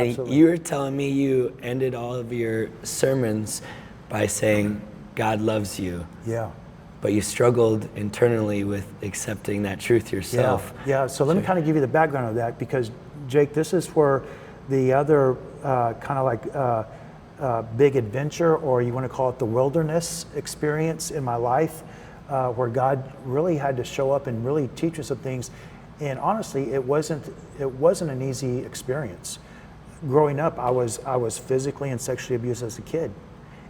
Absolutely. You were telling me you ended all of your sermons by saying God loves you, Yeah. but you struggled internally with accepting that truth yourself. Yeah. So let me kind of give you the background of that, because Jake, this is where the other kind of like big adventure, or you want to call it the wilderness experience in my life, where God really had to show up and really teach me some things. And honestly, it wasn't an easy experience. Growing up, I was physically and sexually abused as a kid,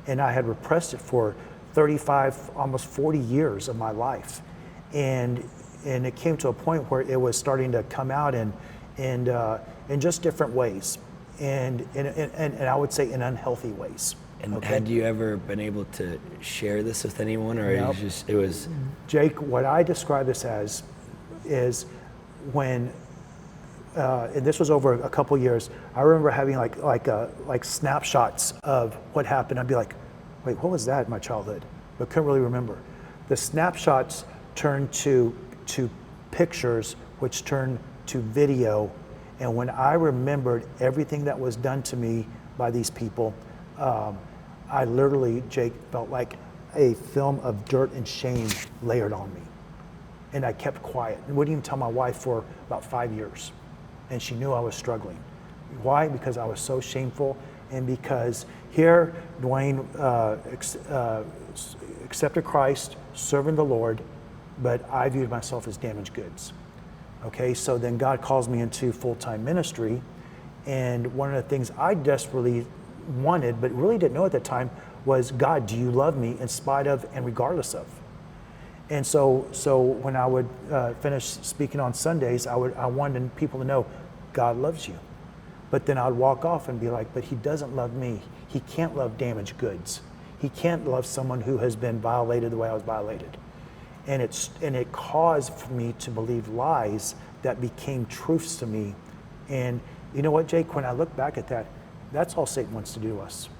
and I had repressed it for 35, almost 40 years of my life, and it came to a point where it was starting to come out in just different ways, and I would say in unhealthy ways. And Okay? had you ever been able to share this with anyone, or Nope. it was? Jake, what I describe this as is when. And this was over a couple years. I remember having like snapshots of what happened. I'd be like, wait, what was that in my childhood? But couldn't really remember. The snapshots turned to pictures, which turned to video. And when I remembered everything that was done to me by these people, I literally, Jake, felt like a film of dirt and shame layered on me. And I kept quiet and wouldn't even tell my wife for about 5 years. And she knew I was struggling. Why? Because I was so shameful, and because here, Dwayne accepted Christ, serving the Lord, but I viewed myself as damaged goods. Okay, so then God calls me into full-time ministry, and one of the things I desperately wanted, but really didn't know at the time, was, God, do you love me in spite of and regardless of? And so when I would finish speaking on Sundays, I wanted people to know God loves you. But then I'd walk off and be like, but he doesn't love me. He can't love damaged goods. He can't love someone who has been violated the way I was violated. And it caused for me to believe lies that became truths to me. And you know what, Jake, when I look back at that, that's all Satan wants to do to us.